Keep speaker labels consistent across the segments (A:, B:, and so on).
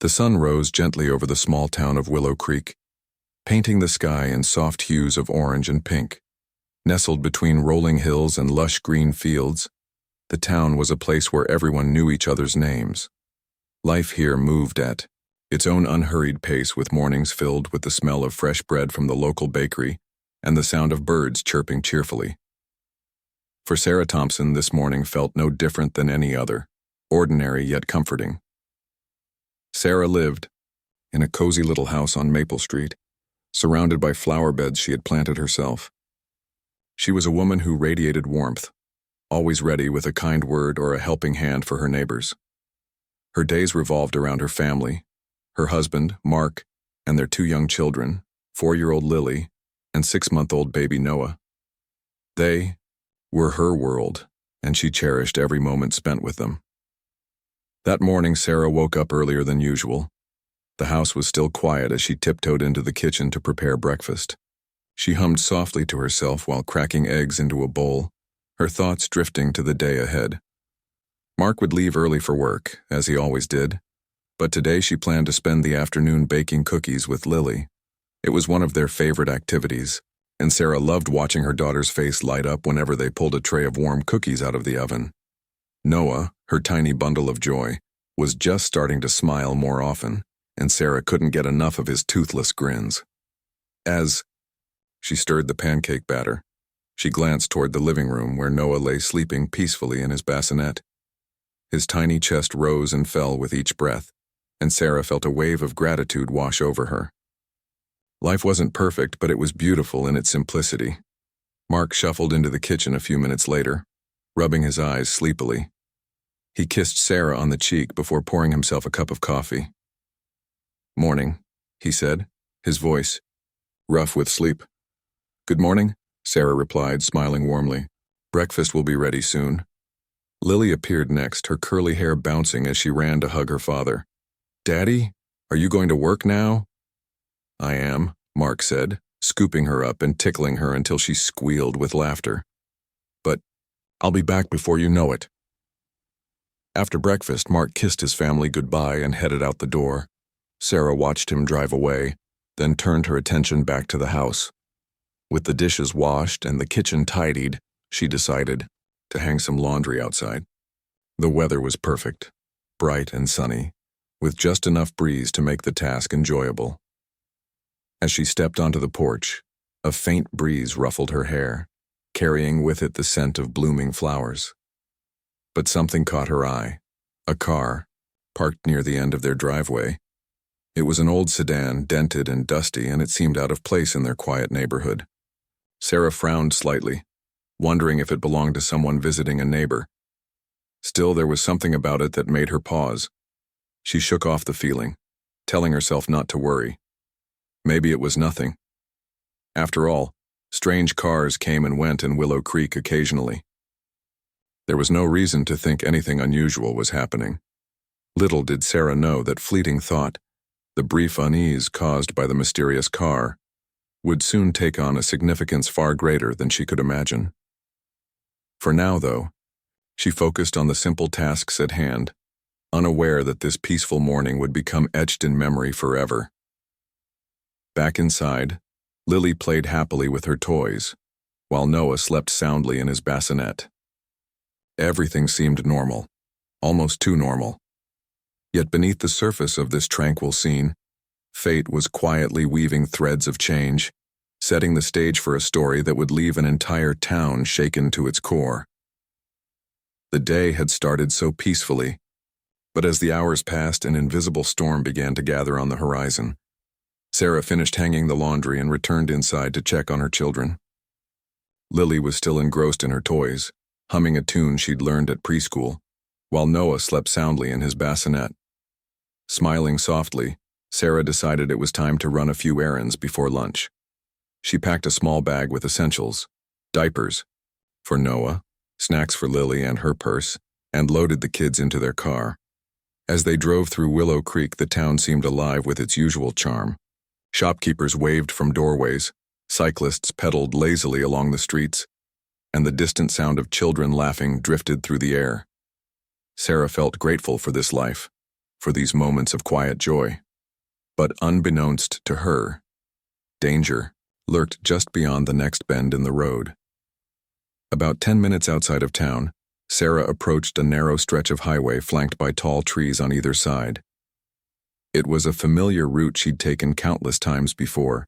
A: The sun rose gently over the small town of Willow Creek, painting the sky in soft hues of orange and pink. Nestled between rolling hills and lush green fields, the town was a place where everyone knew each other's names. Life here moved at its own unhurried pace, with mornings filled with the smell of fresh bread from the local bakery and the sound of birds chirping cheerfully. For Sarah Thompson, this morning felt no different than any other, ordinary yet comforting. Sarah lived in a cozy little house on Maple Street, surrounded by flower beds she had planted herself. She was a woman who radiated warmth, always ready with a kind word or a helping hand for her neighbors. Her days revolved around her family, her husband, Mark, and their 2 young children, 4-year-old Lily and 6-month-old baby Noah. They were her world, and she cherished every moment spent with them. That morning, Sarah woke up earlier than usual. The house was still quiet as she tiptoed into the kitchen to prepare breakfast. She hummed softly to herself while cracking eggs into a bowl, her thoughts drifting to the day ahead. Mark would leave early for work, as he always did, but today she planned to spend the afternoon baking cookies with Lily. It was one of their favorite activities, and Sarah loved watching her daughter's face light up whenever they pulled a tray of warm cookies out of the oven. Noah, her tiny bundle of joy, was just starting to smile more often, and Sarah couldn't get enough of his toothless grins. As she stirred the pancake batter, she glanced toward the living room where Noah lay sleeping peacefully in his bassinet. His tiny chest rose and fell with each breath, and Sarah felt a wave of gratitude wash over her. Life wasn't perfect, but it was beautiful in its simplicity. Mark shuffled into the kitchen a few minutes later, rubbing his eyes sleepily. He kissed Sarah on the cheek before pouring himself a cup of coffee. "Morning," he said, his voice rough with sleep. "Good morning," Sarah replied, smiling warmly. "Breakfast will be ready soon." Lily appeared next, her curly hair bouncing as she ran to hug her father. "Daddy, are you going to work now?" "I am," Mark said, scooping her up and tickling her until she squealed with laughter. "But I'll be back before you know it." After breakfast, Mark kissed his family goodbye and headed out the door. Sarah watched him drive away, then turned her attention back to the house. With the dishes washed and the kitchen tidied, she decided to hang some laundry outside. The weather was perfect, bright and sunny, with just enough breeze to make the task enjoyable. As she stepped onto the porch, a faint breeze ruffled her hair, carrying with it the scent of blooming flowers. But something caught her eye. A car, parked near the end of their driveway. It was an old sedan, dented and dusty, and it seemed out of place in their quiet neighborhood. Sarah frowned slightly, wondering if it belonged to someone visiting a neighbor. Still, there was something about it that made her pause. She shook off the feeling, telling herself not to worry. Maybe it was nothing. After all, strange cars came and went in Willow Creek occasionally. There was no reason to think anything unusual was happening. Little did Sarah know that fleeting thought, the brief unease caused by the mysterious car, would soon take on a significance far greater than she could imagine. For now, though, she focused on the simple tasks at hand, unaware that this peaceful morning would become etched in memory forever. Back inside, Lily played happily with her toys, while Noah slept soundly in his bassinet. Everything seemed normal, almost too normal. Yet beneath the surface of this tranquil scene, fate was quietly weaving threads of change, setting the stage for a story that would leave an entire town shaken to its core. The day had started so peacefully, but as the hours passed, an invisible storm began to gather on the horizon. Sarah finished hanging the laundry and returned inside to check on her children. Lily was still engrossed in her toys, humming a tune she'd learned at preschool, while Noah slept soundly in his bassinet. Smiling softly, Sarah decided it was time to run a few errands before lunch. She packed a small bag with essentials, diapers for Noah, snacks for Lily and her purse, and loaded the kids into their car. As they drove through Willow Creek, the town seemed alive with its usual charm. Shopkeepers waved from doorways, cyclists pedaled lazily along the streets, and the distant sound of children laughing drifted through the air. Sarah felt grateful for this life, for these moments of quiet joy. But unbeknownst to her, danger lurked just beyond the next bend in the road. About 10 minutes outside of town, Sarah approached a narrow stretch of highway flanked by tall trees on either side. It was a familiar route she'd taken countless times before,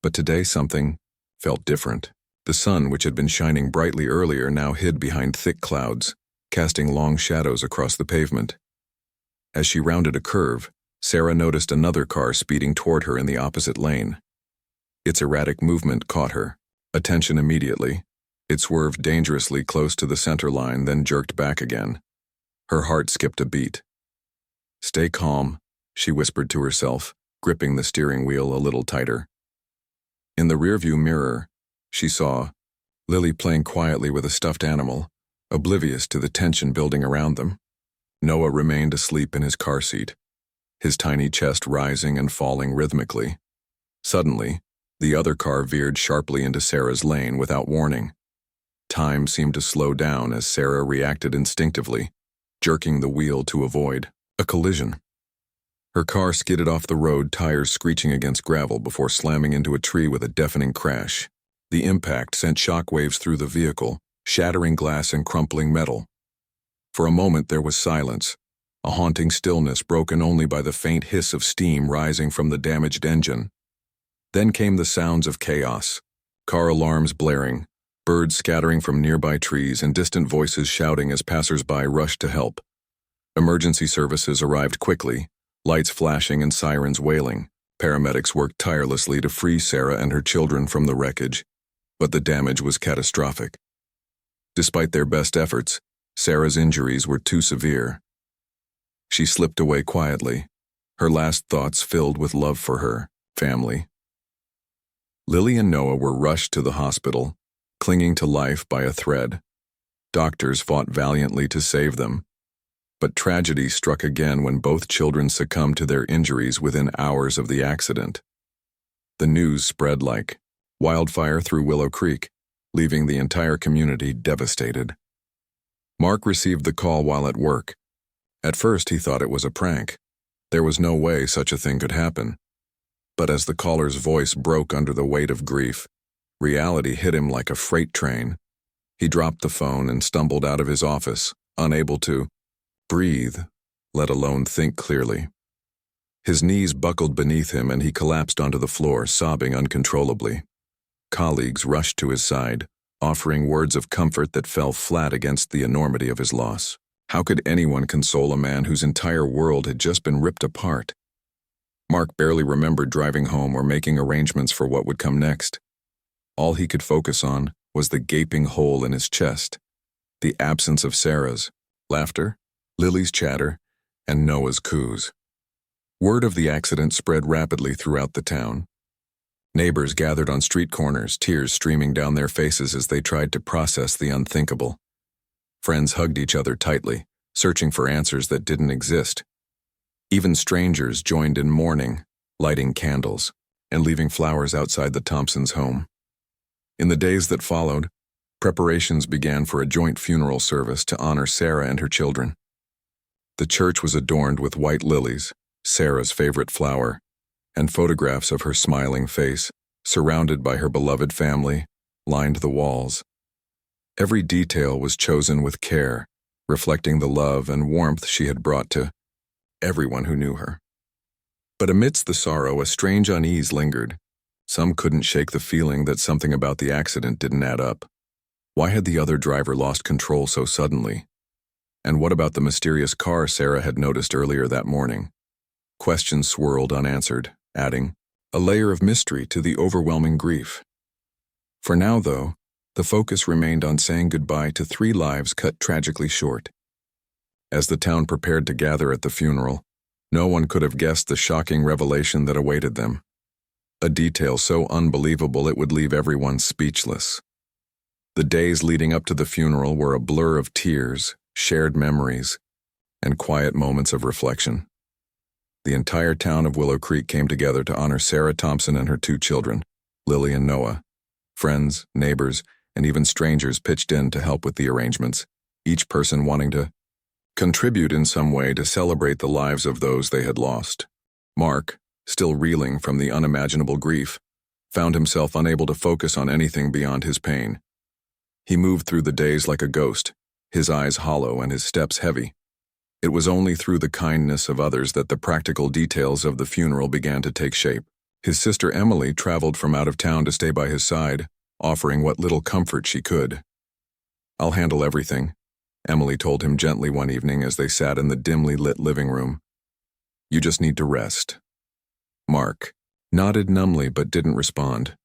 A: but today something felt different. The sun, which had been shining brightly earlier, now hid behind thick clouds, casting long shadows across the pavement. As she rounded a curve, Sarah noticed another car speeding toward her in the opposite lane. Its erratic movement caught her attention immediately. It swerved dangerously close to the center line, then jerked back again. Her heart skipped a beat. "Stay calm," she whispered to herself, gripping the steering wheel a little tighter. In the rearview mirror, she saw Lily playing quietly with a stuffed animal, oblivious to the tension building around them. Noah remained asleep in his car seat, his tiny chest rising and falling rhythmically. Suddenly, the other car veered sharply into Sarah's lane without warning. Time seemed to slow down as Sarah reacted instinctively, jerking the wheel to avoid a collision. Her car skidded off the road, tires screeching against gravel before slamming into a tree with a deafening crash. The impact sent shockwaves through the vehicle, shattering glass and crumpling metal. For a moment there was silence, a haunting stillness broken only by the faint hiss of steam rising from the damaged engine. Then came the sounds of chaos, car alarms blaring, birds scattering from nearby trees, and distant voices shouting as passers-by rushed to help. Emergency services arrived quickly, lights flashing and sirens wailing. Paramedics worked tirelessly to free Sarah and her children from the wreckage, but the damage was catastrophic. Despite their best efforts, Sarah's injuries were too severe. She slipped away quietly, her last thoughts filled with love for her family. Lily and Noah were rushed to the hospital, clinging to life by a thread. Doctors fought valiantly to save them, but tragedy struck again when both children succumbed to their injuries within hours of the accident. The news spread like wildfire through Willow Creek, leaving the entire community devastated. Mark received the call while at work. At first he thought it was a prank. There was no way such a thing could happen. But as the caller's voice broke under the weight of grief, reality hit him like a freight train. He dropped the phone and stumbled out of his office, unable to breathe, let alone think clearly. His knees buckled beneath him and he collapsed onto the floor, sobbing uncontrollably. Colleagues rushed to his side, offering words of comfort that fell flat against the enormity of his loss. How could anyone console a man whose entire world had just been ripped apart? Mark barely remembered driving home or making arrangements for what would come next. All he could focus on was the gaping hole in his chest, the absence of Sarah's laughter, Lily's chatter, and Noah's coos. Word of the accident spread rapidly throughout the town. Neighbors gathered on street corners, tears streaming down their faces as they tried to process the unthinkable. Friends hugged each other tightly, searching for answers that didn't exist. Even strangers joined in mourning, lighting candles, and leaving flowers outside the Thompsons' home. In the days that followed, preparations began for a joint funeral service to honor Sarah and her children. The church was adorned with white lilies, Sarah's favorite flower, and photographs of her smiling face, surrounded by her beloved family, lined the walls. Every detail was chosen with care, reflecting the love and warmth she had brought to everyone who knew her. But amidst the sorrow, a strange unease lingered. Some couldn't shake the feeling that something about the accident didn't add up. Why had the other driver lost control so suddenly? And what about the mysterious car Sarah had noticed earlier that morning? Questions swirled unanswered, adding a layer of mystery to the overwhelming grief. For now, though, the focus remained on saying goodbye to 3 lives cut tragically short. As the town prepared to gather at the funeral, no one could have guessed the shocking revelation that awaited them. A detail so unbelievable it would leave everyone speechless. The days leading up to the funeral were a blur of tears, shared memories, and quiet moments of reflection. The entire town of Willow Creek came together to honor Sarah Thompson and her 2 children, Lily and Noah. Friends, neighbors, and even strangers pitched in to help with the arrangements, each person wanting to contribute in some way to celebrate the lives of those they had lost. Mark, still reeling from the unimaginable grief, found himself unable to focus on anything beyond his pain. He moved through the days like a ghost, his eyes hollow and his steps heavy. It was only through the kindness of others that the practical details of the funeral began to take shape. His sister Emily traveled from out of town to stay by his side, offering what little comfort she could. "I'll handle everything," Emily told him gently one evening as they sat in the dimly lit living room. "You just need to rest." Mark nodded numbly but didn't respond.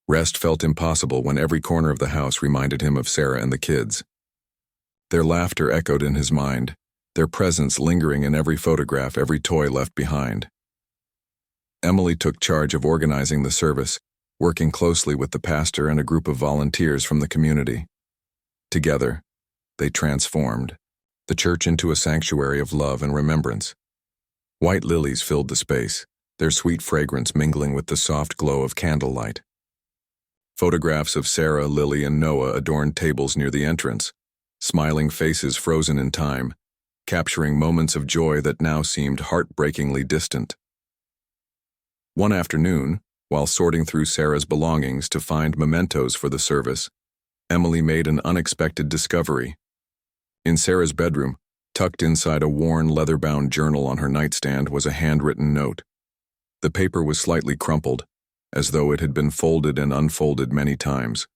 A: Rest felt impossible when every corner of the house reminded him of Sarah and the kids. Their laughter echoed in his mind, their presence lingering in every photograph, every toy left behind. Emily took charge of organizing the service, working closely with the pastor and a group of volunteers from the community. Together, they transformed the church into a sanctuary of love and remembrance. White lilies filled the space, their sweet fragrance mingling with the soft glow of candlelight. Photographs of Sarah, Lily, and Noah adorned tables near the entrance, smiling faces frozen in time, capturing moments of joy that now seemed heartbreakingly distant. One afternoon, while sorting through Sarah's belongings to find mementos for the service, Emily made an unexpected discovery. In Sarah's bedroom, tucked inside a worn leather-bound journal on her nightstand, was a handwritten note. The paper was slightly crumpled, as though it had been folded and unfolded many times.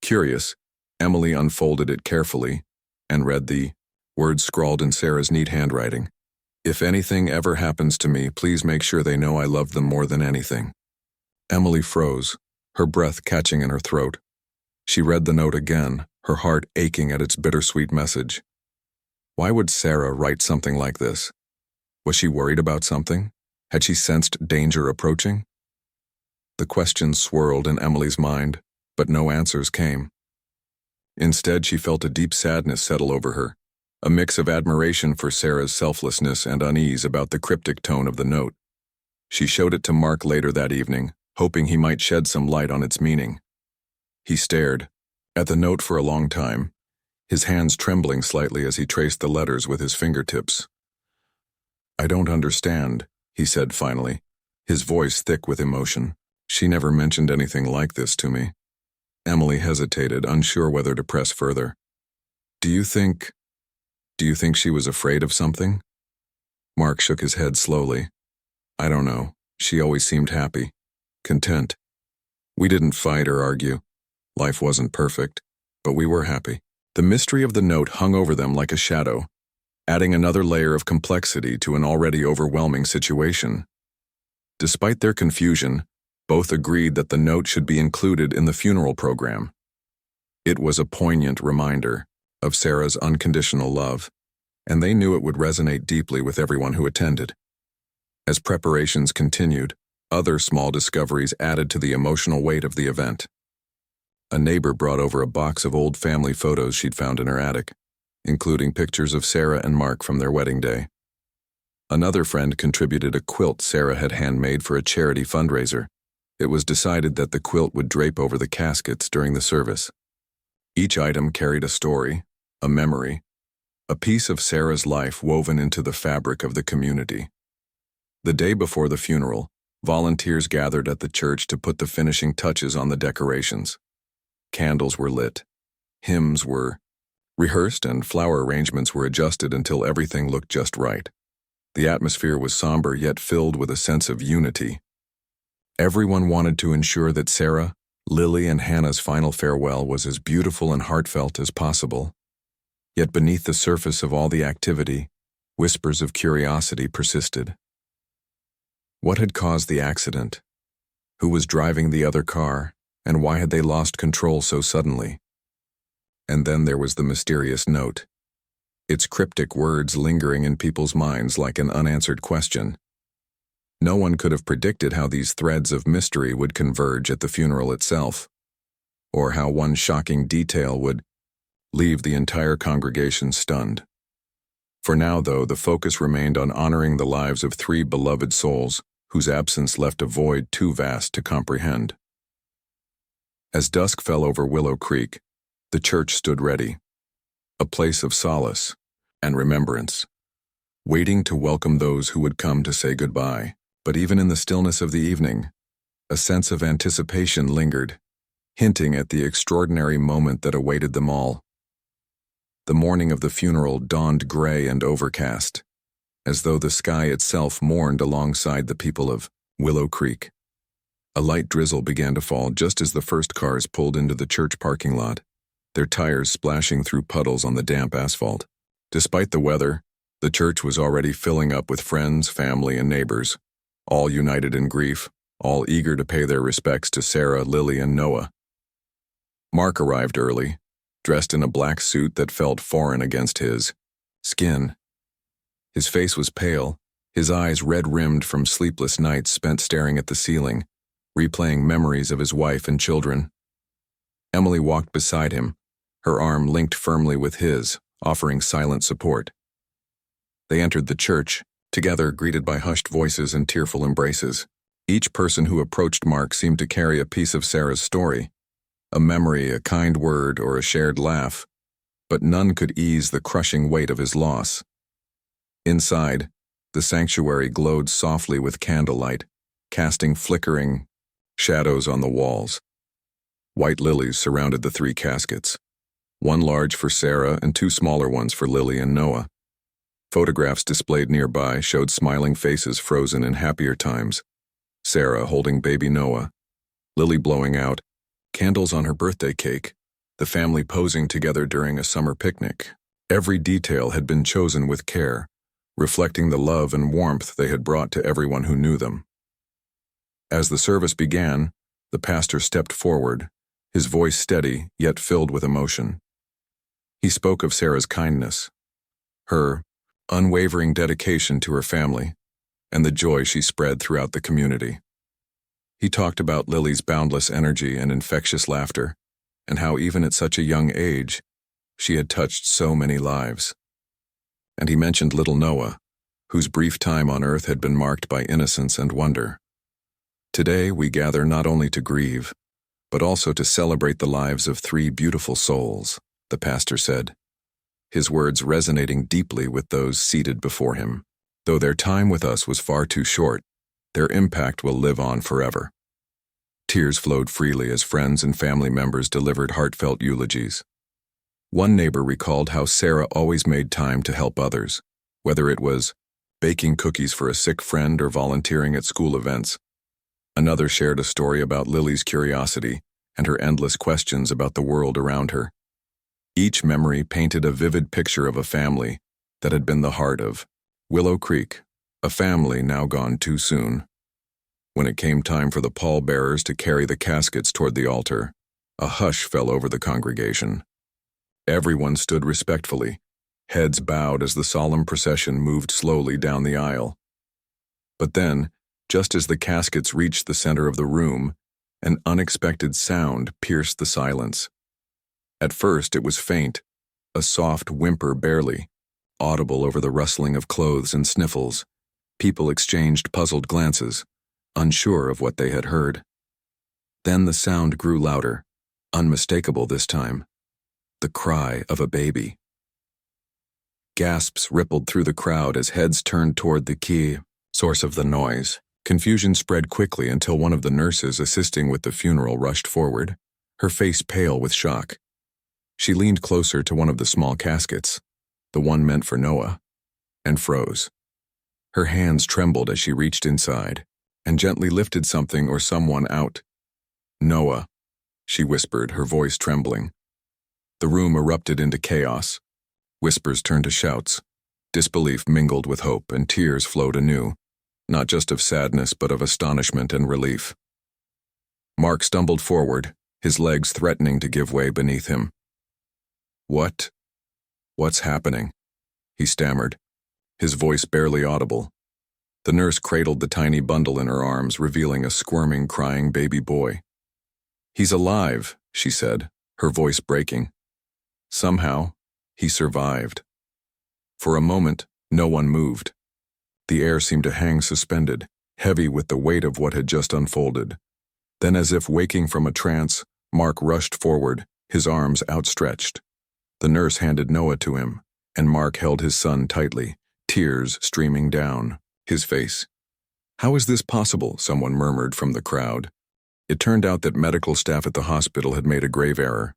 A: Curious, Emily unfolded it carefully and read the words scrawled in Sarah's neat handwriting. "If anything ever happens to me, please make sure they know I love them more than anything." Emily froze, her breath catching in her throat. She read the note again, her heart aching at its bittersweet message. Why would Sarah write something like this? Was she worried about something? Had she sensed danger approaching? The questions swirled in Emily's mind, but no answers came. Instead, she felt a deep sadness settle over her, a mix of admiration for Sarah's selflessness and unease about the cryptic tone of the note. She showed it to Mark later that evening, hoping he might shed some light on its meaning. He stared at the note for a long time, his hands trembling slightly as he traced the letters with his fingertips. "I don't understand," he said finally, his voice thick with emotion. "She never mentioned anything like this to me." Emily hesitated, unsure whether to press further. Do you think she was afraid of something?" Mark shook his head slowly. "I don't know. She always seemed happy, content. We didn't fight or argue. Life wasn't perfect, but we were happy." The mystery of the note hung over them like a shadow, adding another layer of complexity to an already overwhelming situation. Despite their confusion, both agreed that the note should be included in the funeral program. It was a poignant reminder of Sarah's unconditional love, and they knew it would resonate deeply with everyone who attended. As preparations continued, other small discoveries added to the emotional weight of the event. A neighbor brought over a box of old family photos she'd found in her attic, including pictures of Sarah and Mark from their wedding day. Another friend contributed a quilt Sarah had handmade for a charity fundraiser. It was decided that the quilt would drape over the caskets during the service. Each item carried a story, a memory, a piece of Sarah's life woven into the fabric of the community. The day before the funeral, volunteers gathered at the church to put the finishing touches on the decorations. Candles were lit, hymns were rehearsed, and flower arrangements were adjusted until everything looked just right. The atmosphere was somber yet filled with a sense of unity. Everyone wanted to ensure that Sarah, Lily, and Hannah's final farewell was as beautiful and heartfelt as possible. Yet beneath the surface of all the activity, whispers of curiosity persisted. What had caused the accident? Who was driving the other car? And why had they lost control so suddenly? And then there was the mysterious note, its cryptic words lingering in people's minds like an unanswered question. No one could have predicted how these threads of mystery would converge at the funeral itself, or how one shocking detail would leave the entire congregation stunned. For now, though, the focus remained on honoring the lives of 3 beloved souls whose absence left a void too vast to comprehend. As dusk fell over Willow Creek, the church stood ready, a place of solace, and remembrance, waiting to welcome those who would come to say goodbye. But even in the stillness of the evening, a sense of anticipation lingered, hinting at the extraordinary moment that awaited them all. The morning of the funeral dawned gray and overcast, as though the sky itself mourned alongside the people of Willow Creek. A light drizzle began to fall just as the first cars pulled into the church parking lot, their tires splashing through puddles on the damp asphalt. Despite the weather, the church was already filling up with friends, family, and neighbors, all united in grief, all eager to pay their respects to Sarah, Lily, and Noah. Mark arrived early, dressed in a black suit that felt foreign against his skin. His face was pale, his eyes red-rimmed from sleepless nights spent staring at the ceiling, replaying memories of his wife and children. Emily walked beside him, her arm linked firmly with his, offering silent support. They entered the church, together greeted by hushed voices and tearful embraces. Each person who approached Mark seemed to carry a piece of Sarah's story, a memory, a kind word, or a shared laugh, but none could ease the crushing weight of his loss. Inside, the sanctuary glowed softly with candlelight, casting flickering shadows on the walls. White lilies surrounded the 3 caskets, one large for Sarah and 2 smaller ones for Lily and Noah. Photographs displayed nearby showed smiling faces frozen in happier times, Sarah holding baby Noah, Lily blowing out, candles on her birthday cake, the family posing together during a summer picnic. Every detail had been chosen with care, reflecting the love and warmth they had brought to everyone who knew them. As the service began, the pastor stepped forward, his voice steady yet filled with emotion. He spoke of Sarah's kindness, her unwavering dedication to her family, and the joy she spread throughout the community. He talked about Lily's boundless energy and infectious laughter, and how even at such a young age, she had touched so many lives. And he mentioned little Noah, whose brief time on earth had been marked by innocence and wonder. Today we gather not only to grieve, but also to celebrate the lives of 3 beautiful souls, the pastor said, his words resonating deeply with those seated before him. Though their time with us was far too short, their impact will live on forever. Tears flowed freely as friends and family members delivered heartfelt eulogies. One neighbor recalled how Sarah always made time to help others, whether it was baking cookies for a sick friend or volunteering at school events. Another shared a story about Lily's curiosity and her endless questions about the world around her. Each memory painted a vivid picture of a family that had been the heart of Willow Creek, a family now gone too soon. When it came time for the pallbearers to carry the caskets toward the altar, a hush fell over the congregation. Everyone stood respectfully, heads bowed as the solemn procession moved slowly down the aisle. But then, just as the caskets reached the center of the room, an unexpected sound pierced the silence. At first it was faint, a soft whimper barely, audible over the rustling of clothes and sniffles. People exchanged puzzled glances, unsure of what they had heard. Then the sound grew louder, unmistakable this time, the cry of a baby. Gasps rippled through the crowd as heads turned toward the key source of the noise. Confusion spread quickly until one of the nurses assisting with the funeral rushed forward, her face pale with shock. She leaned closer to one of the small caskets, the one meant for Noah, and froze. Her hands trembled as she reached inside and gently lifted something or someone out. "Noah," she whispered, her voice trembling. The room erupted into chaos. Whispers turned to shouts. Disbelief mingled with hope, and tears flowed anew, not just of sadness but of astonishment and relief. Mark stumbled forward, his legs threatening to give way beneath him. What's happening?" he stammered, his voice barely audible. The nurse cradled the tiny bundle in her arms, revealing a squirming, crying baby boy. "He's alive," she said, her voice breaking. Somehow, he survived. For a moment, no one moved. The air seemed to hang suspended, heavy with the weight of what had just unfolded. Then, as if waking from a trance, Mark rushed forward, his arms outstretched. The nurse handed Noah to him, and Mark held his son tightly, tears streaming down his face. "How is this possible?" someone murmured from the crowd. It turned out that medical staff at the hospital had made a grave error.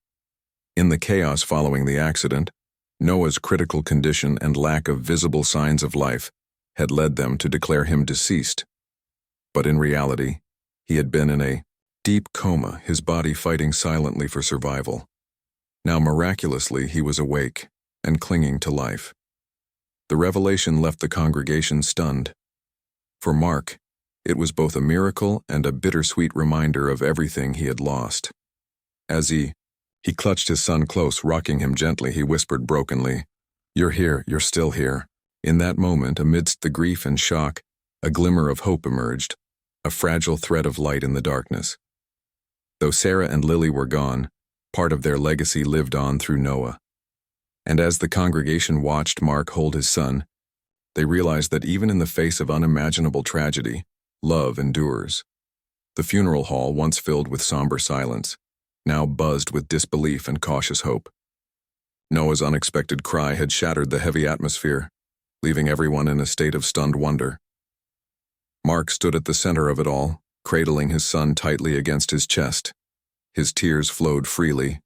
A: In the chaos following the accident, Noah's critical condition and lack of visible signs of life had led them to declare him deceased. But in reality, he had been in a deep coma, his body fighting silently for survival. Now miraculously he was awake and clinging to life. The revelation left the congregation stunned. For Mark, it was both a miracle and a bittersweet reminder of everything he had lost. As he clutched his son close, rocking him gently, he whispered brokenly, "You're here, you're still here." In that moment, amidst the grief and shock, a glimmer of hope emerged, a fragile thread of light in the darkness. Though Sarah and Lily were gone, part of their legacy lived on through Noah. And as the congregation watched Mark hold his son, they realized that even in the face of unimaginable tragedy, love endures. The funeral hall, once filled with somber silence, now buzzed with disbelief and cautious hope. Noah's unexpected cry had shattered the heavy atmosphere, leaving everyone in a state of stunned wonder. Mark stood at the center of it all, cradling his son tightly against his chest. His tears flowed freely,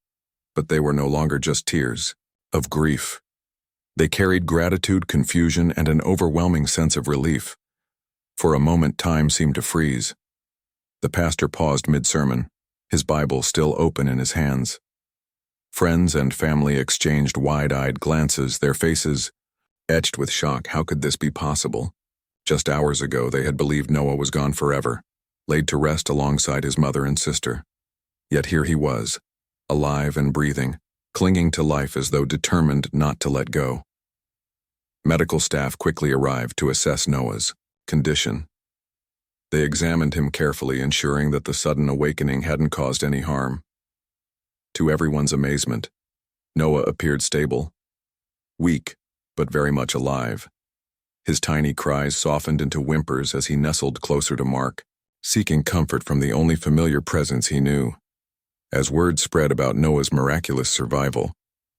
A: but they were no longer just tears of grief. They carried gratitude, confusion, and an overwhelming sense of relief. For a moment, time seemed to freeze. The pastor paused mid-sermon, his Bible still open in his hands. Friends and family exchanged wide-eyed glances, their faces etched with shock. How could this be possible? Just hours ago, they had believed Noah was gone forever, laid to rest alongside his mother and sister. Yet here he was, alive and breathing, clinging to life as though determined not to let go. Medical staff quickly arrived to assess Noah's condition. They examined him carefully, ensuring that the sudden awakening hadn't caused any harm. To everyone's amazement, Noah appeared stable, weak, but very much alive. His tiny cries softened into whimpers as he nestled closer to Mark, seeking comfort from the only familiar presence he knew. As word spread about Noah's miraculous survival,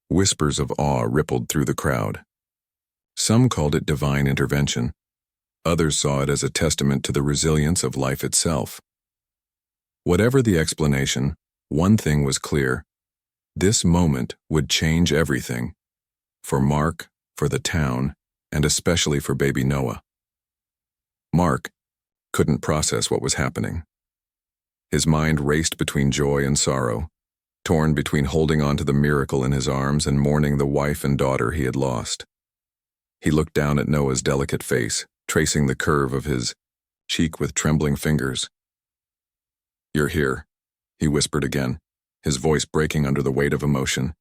A: whispers of awe rippled through the crowd. Some called it divine intervention. Others saw it as a testament to the resilience of life itself. Whatever the explanation, one thing was clear. This moment would change everything. For Mark, for the town, and especially for baby Noah. Mark couldn't process what was happening. His mind raced between joy and sorrow, torn between holding on to the miracle in his arms and mourning the wife and daughter he had lost. He looked down at Noah's delicate face, tracing the curve of his cheek with trembling fingers. "You're here," he whispered again, his voice breaking under the weight of emotion.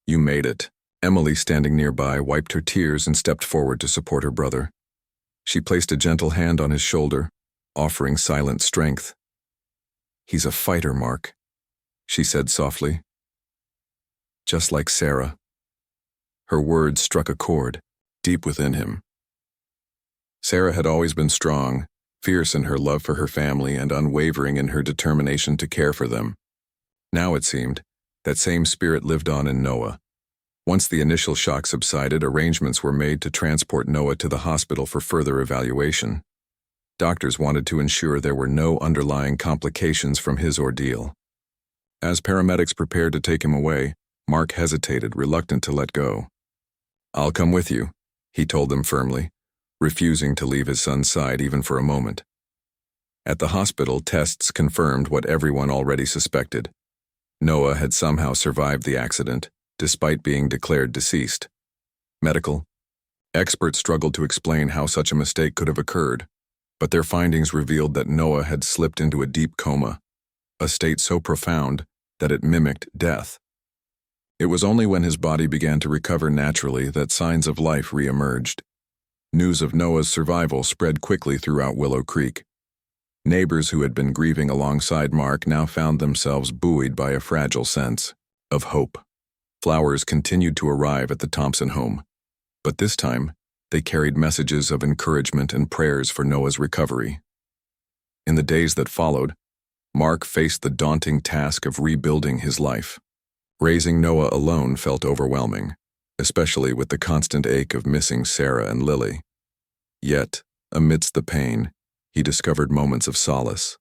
A: "You made it." Emily, standing nearby, wiped her tears and stepped forward to support her brother. She placed a gentle hand on his shoulder, offering silent strength. "He's a fighter, Mark," she said softly. "Just like Sarah." Her words struck a chord, deep within him. Sarah had always been strong, fierce in her love for her family and unwavering in her determination to care for them. Now it seemed, that same spirit lived on in Noah. Once the initial shock subsided, arrangements were made to transport Noah to the hospital for further evaluation. Doctors wanted to ensure there were no underlying complications from his ordeal. As paramedics prepared to take him away, Mark hesitated, reluctant to let go. "I'll come with you," he told them firmly, refusing to leave his son's side even for a moment. At the hospital, tests confirmed what everyone already suspected. Noah had somehow survived the accident, despite being declared deceased. Medical experts struggled to explain how such a mistake could have occurred, but their findings revealed that Noah had slipped into a deep coma, a state so profound that it mimicked death. It was only when his body began to recover naturally that signs of life re-emerged. News of Noah's survival spread quickly throughout Willow Creek. Neighbors who had been grieving alongside Mark now found themselves buoyed by a fragile sense of hope. Flowers continued to arrive at the Thompson home, but this time they carried messages of encouragement and prayers for Noah's recovery. In the days that followed, Mark faced the daunting task of rebuilding his life. Raising Noah alone felt overwhelming, especially with the constant ache of missing Sarah and Lily. Yet, amidst the pain, he discovered moments of solace.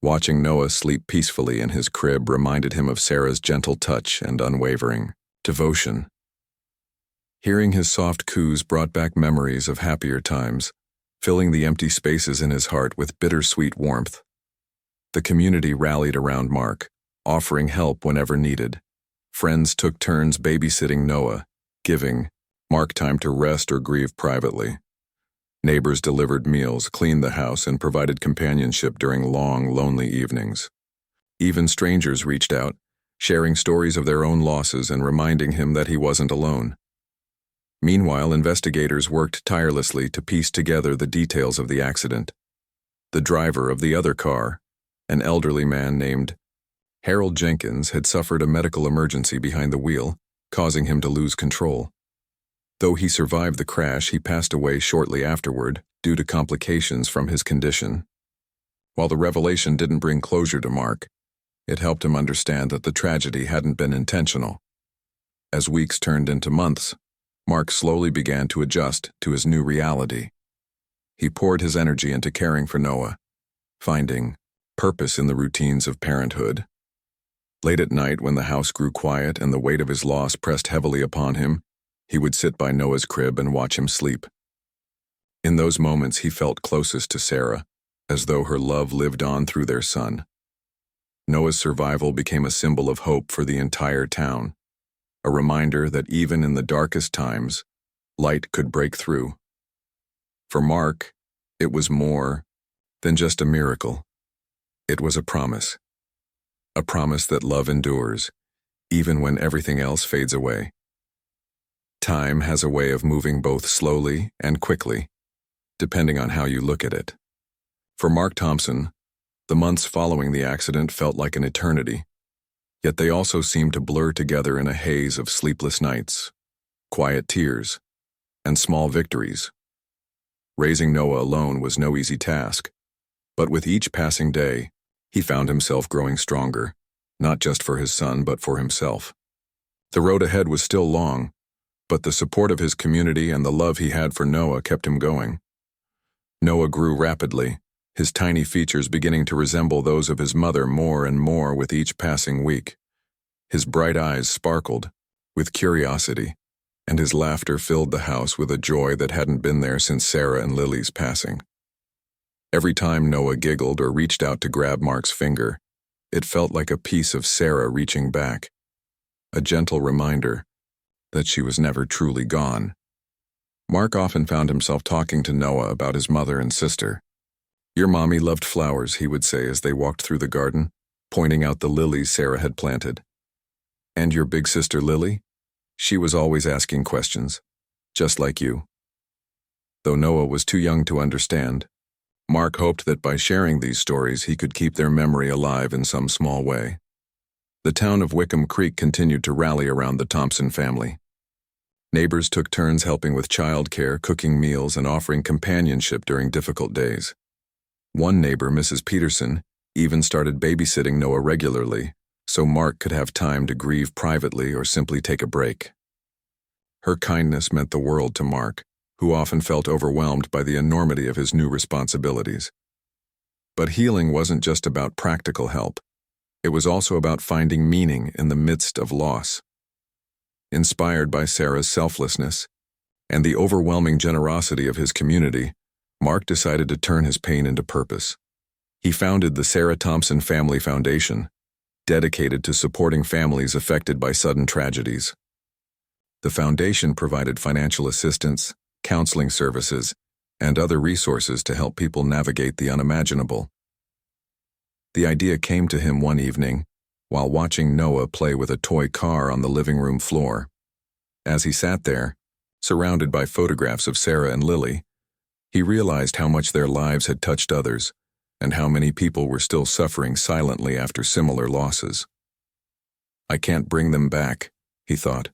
A: Watching Noah sleep peacefully in his crib reminded him of Sarah's gentle touch and unwavering devotion. Hearing his soft coos brought back memories of happier times, filling the empty spaces in his heart with bittersweet warmth. The community rallied around Mark, offering help whenever needed. Friends took turns babysitting Noah, giving Mark time to rest or grieve privately. Neighbors delivered meals, cleaned the house, and provided companionship during long, lonely evenings. Even strangers reached out, sharing stories of their own losses and reminding him that he wasn't alone. Meanwhile, investigators worked tirelessly to piece together the details of the accident. The driver of the other car, an elderly man named Harold Jenkins, had suffered a medical emergency behind the wheel, causing him to lose control. Though he survived the crash, he passed away shortly afterward due to complications from his condition. While the revelation didn't bring closure to Mark, it helped him understand that the tragedy hadn't been intentional. As weeks turned into months, Mark slowly began to adjust to his new reality. He poured his energy into caring for Noah, finding purpose in the routines of parenthood. Late at night, when the house grew quiet and the weight of his loss pressed heavily upon him, he would sit by Noah's crib and watch him sleep. In those moments, he felt closest to Sarah, as though her love lived on through their son. Noah's survival became a symbol of hope for the entire town, a reminder that even in the darkest times, light could break through. For Mark, it was more than just a miracle. It was a promise that love endures, even when everything else fades away. Time has a way of moving both slowly and quickly, depending on how you look at it. For Mark Thompson, the months following the accident felt like an eternity, yet they also seemed to blur together in a haze of sleepless nights, quiet tears, and small victories. Raising Noah alone was no easy task, but with each passing day, he found himself growing stronger, not just for his son but for himself. The road ahead was still long, but the support of his community and the love he had for Noah kept him going. Noah grew rapidly, his tiny features beginning to resemble those of his mother more and more with each passing week. His bright eyes sparkled with curiosity, and his laughter filled the house with a joy that hadn't been there since Sarah and Lily's passing. Every time Noah giggled or reached out to grab Mark's finger, it felt like a piece of Sarah reaching back, a gentle reminder that she was never truly gone. Mark often found himself talking to Noah about his mother and sister. "Your mommy loved flowers," he would say as they walked through the garden, pointing out the lilies Sarah had planted. "And your big sister Lily? She was always asking questions, just like you." Though Noah was too young to understand, Mark hoped that by sharing these stories he could keep their memory alive in some small way. The town of Wickham Creek continued to rally around the Thompson family. Neighbors took turns helping with childcare, cooking meals, and offering companionship during difficult days. One neighbor, Mrs. Peterson, even started babysitting Noah regularly, so Mark could have time to grieve privately or simply take a break. Her kindness meant the world to Mark, who often felt overwhelmed by the enormity of his new responsibilities. But healing wasn't just about practical help. It was also about finding meaning in the midst of loss. Inspired by Sarah's selflessness and the overwhelming generosity of his community, Mark decided to turn his pain into purpose. He founded the Sarah Thompson Family Foundation, dedicated to supporting families affected by sudden tragedies. The foundation provided financial assistance, counseling services, and other resources to help people navigate the unimaginable. The idea came to him one evening while watching Noah play with a toy car on the living room floor. As he sat there, surrounded by photographs of Sarah and Lily, he realized how much their lives had touched others and how many people were still suffering silently after similar losses. "I can't bring them back," he thought,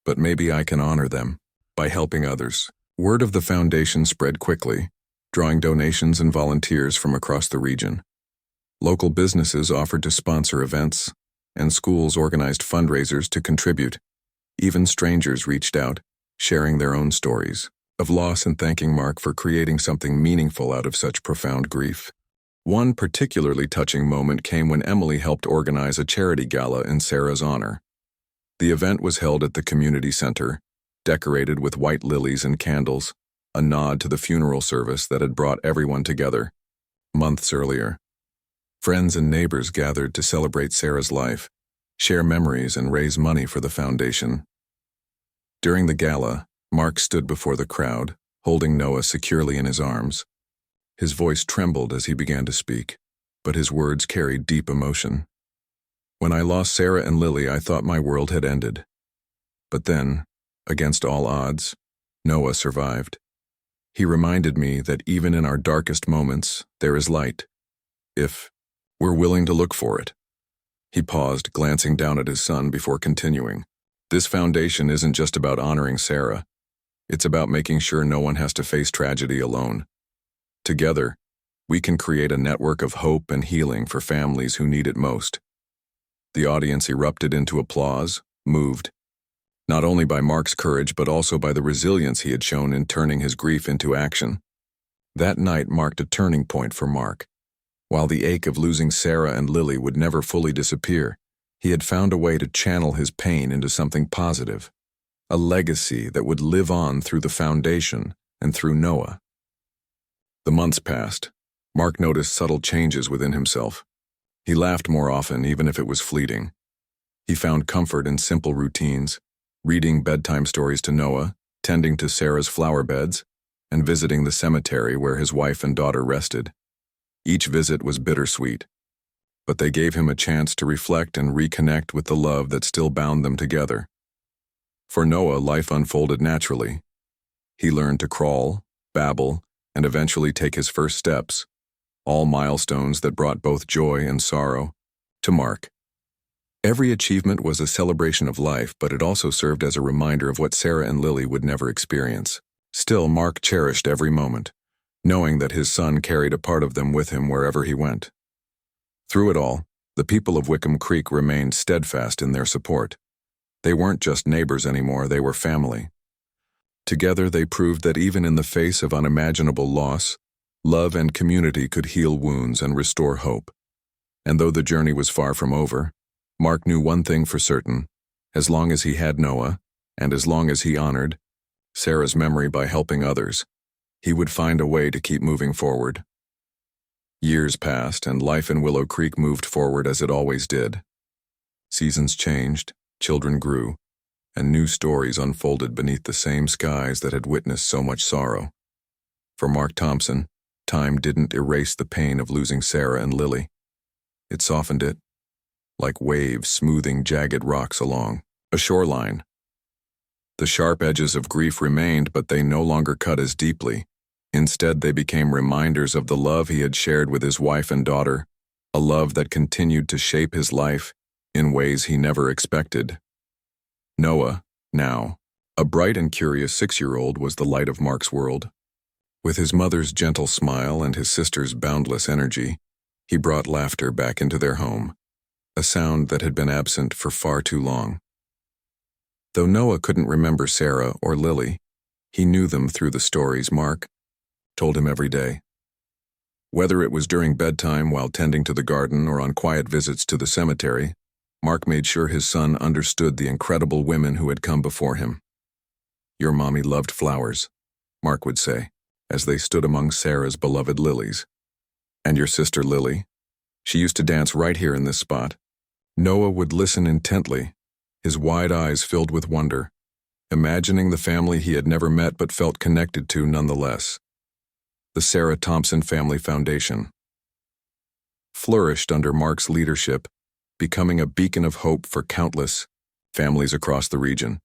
A: "but maybe I can honor them by helping others." Word of the foundation spread quickly, drawing donations and volunteers from across the region. Local businesses offered to sponsor events, and schools organized fundraisers to contribute. Even strangers reached out, sharing their own stories of loss and thanking Mark for creating something meaningful out of such profound grief. One particularly touching moment came when Emily helped organize a charity gala in Sarah's honor. The event was held at the community center, decorated with white lilies and candles, a nod to the funeral service that had brought everyone together months earlier. Friends and neighbors gathered to celebrate Sarah's life, share memories, and raise money for the foundation. During the gala, Mark stood before the crowd, holding Noah securely in his arms. His voice trembled as he began to speak, but his words carried deep emotion. "When I lost Sarah and Lily, I thought my world had ended. But then, against all odds, Noah survived. He reminded me that even in our darkest moments, there is light, if we're willing to look for it." He paused, glancing down at his son before continuing. "This foundation isn't just about honoring Sarah. It's about making sure no one has to face tragedy alone. Together, we can create a network of hope and healing for families who need it most." The audience erupted into applause, moved, not only by Mark's courage but also by the resilience he had shown in turning his grief into action. That night marked a turning point for Mark. While the ache of losing Sarah and Lily would never fully disappear, he had found a way to channel his pain into something positive, a legacy that would live on through the foundation and through Noah. The months passed. Mark noticed subtle changes within himself. He laughed more often, even if it was fleeting. He found comfort in simple routines, reading bedtime stories to Noah, tending to Sarah's flower beds, and visiting the cemetery where his wife and daughter rested. Each visit was bittersweet, but they gave him a chance to reflect and reconnect with the love that still bound them together. For Noah, life unfolded naturally. He learned to crawl, babble, and eventually take his first steps, all milestones that brought both joy and sorrow to Mark. Every achievement was a celebration of life, but it also served as a reminder of what Sarah and Lily would never experience. Still, Mark cherished every moment, knowing that his son carried a part of them with him wherever he went. Through it all, the people of Wickham Creek remained steadfast in their support. They weren't just neighbors anymore, they were family. Together they proved that even in the face of unimaginable loss, love and community could heal wounds and restore hope. And though the journey was far from over, Mark knew one thing for certain: as long as he had Noah, and as long as he honored Sarah's memory by helping others, he would find a way to keep moving forward. Years passed, and life in Willow Creek moved forward as it always did. Seasons changed, children grew, and new stories unfolded beneath the same skies that had witnessed so much sorrow. For Mark Thompson, time didn't erase the pain of losing Sarah and Lily. It softened it, like waves smoothing jagged rocks along a shoreline. The sharp edges of grief remained, but they no longer cut as deeply. Instead, they became reminders of the love he had shared with his wife and daughter, a love that continued to shape his life in ways he never expected. Noah, now, a bright and curious 6-year-old, was the light of Mark's world. With his mother's gentle smile and his sister's boundless energy, he brought laughter back into their home, a sound that had been absent for far too long. Though Noah couldn't remember Sarah or Lily, he knew them through the stories Mark told him every day. Whether it was during bedtime while tending to the garden or on quiet visits to the cemetery, Mark made sure his son understood the incredible women who had come before him. "Your mommy loved flowers," Mark would say, as they stood among Sarah's beloved lilies. "And your sister Lily? She used to dance right here in this spot." Noah would listen intently, his wide eyes filled with wonder, imagining the family he had never met but felt connected to nonetheless. The Sarah Thompson Family Foundation flourished under Mark's leadership, becoming a beacon of hope for countless families across the region.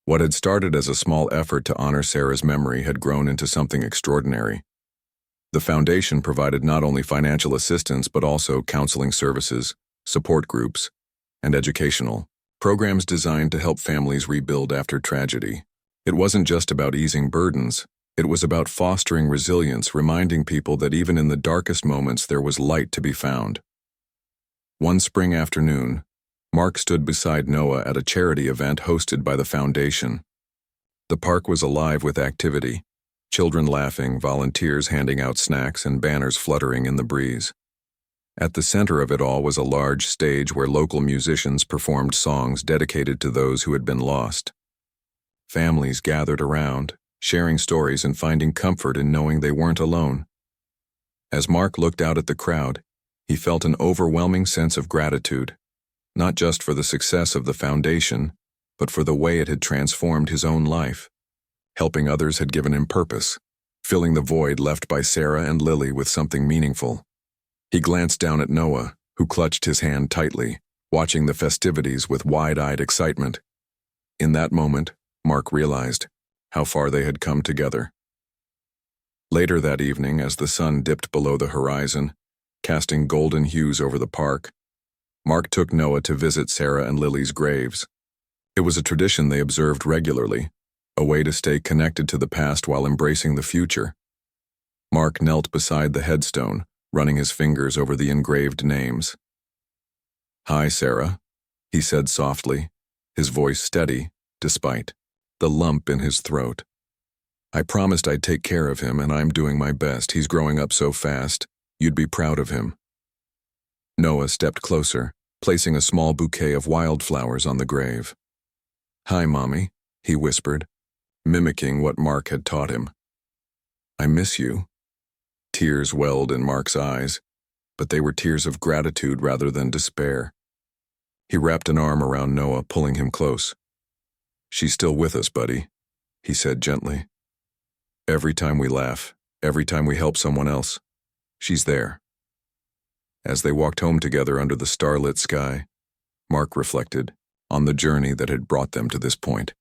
A: What had started as a small effort to honor Sarah's memory had grown into something extraordinary. The foundation provided not only financial assistance but also counseling services, support groups, and educational programs designed to help families rebuild after tragedy. It wasn't just about easing burdens, it was about fostering resilience, reminding people that even in the darkest moments there was light to be found. One spring afternoon, Mark stood beside Noah at a charity event hosted by the foundation. The park was alive with activity, children laughing, volunteers handing out snacks, and banners fluttering in the breeze. At the center of it all was a large stage where local musicians performed songs dedicated to those who had been lost. Families gathered around, sharing stories and finding comfort in knowing they weren't alone. As Mark looked out at the crowd, he felt an overwhelming sense of gratitude, not just for the success of the foundation, but for the way it had transformed his own life. Helping others had given him purpose, filling the void left by Sarah and Lily with something meaningful. He glanced down at Noah, who clutched his hand tightly, watching the festivities with wide-eyed excitement. In that moment, Mark realized how far they had come together. Later that evening, as the sun dipped below the horizon, casting golden hues over the park, Mark took Noah to visit Sarah and Lily's graves. It was a tradition they observed regularly, a way to stay connected to the past while embracing the future. Mark knelt beside the headstone, running his fingers over the engraved names. "Hi, Sarah," he said softly, his voice steady, despite the lump in his throat. "I promised I'd take care of him, and I'm doing my best. He's growing up so fast. You'd be proud of him." Noah stepped closer, placing a small bouquet of wildflowers on the grave. "Hi, Mommy," he whispered, mimicking what Mark had taught him. "I miss you." Tears welled in Mark's eyes, but they were tears of gratitude rather than despair. He wrapped an arm around Noah, pulling him close. "She's still with us, buddy," he said gently. "Every time we laugh, every time we help someone else, she's there." As they walked home together under the starlit sky, Mark reflected on the journey that had brought them to this point.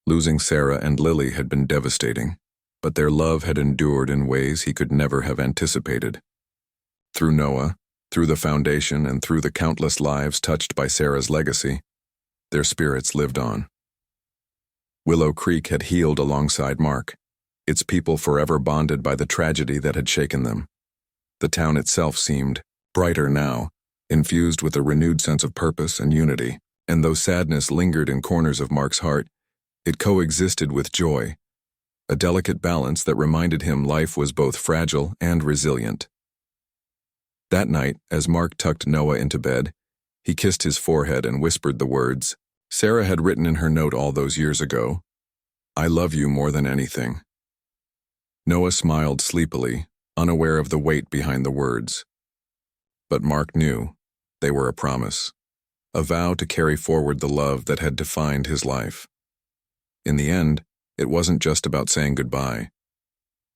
A: Losing Sarah and Lily had been devastating, but their love had endured in ways he could never have anticipated. Through Noah, through the foundation, and through the countless lives touched by Sarah's legacy, their spirits lived on. Willow Creek had healed alongside Mark, its people forever bonded by the tragedy that had shaken them. The town itself seemed brighter now, infused with a renewed sense of purpose and unity, and though sadness lingered in corners of Mark's heart, it coexisted with joy, a delicate balance that reminded him life was both fragile and resilient. That night, as Mark tucked Noah into bed, he kissed his forehead and whispered the words Sarah had written in her note all those years ago, "I love you more than anything." Noah smiled sleepily, unaware of the weight behind the words. But Mark knew they were a promise, a vow to carry forward the love that had defined his life. In the end, it wasn't just about saying goodbye.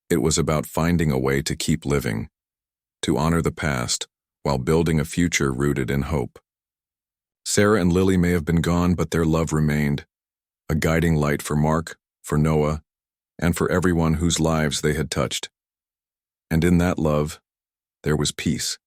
A: It was about finding a way to keep living, to honor the past while building a future rooted in hope. Sarah and Lily may have been gone, but their love remained, a guiding light for Mark, for Noah, and for everyone whose lives they had touched. And in that love, there was peace.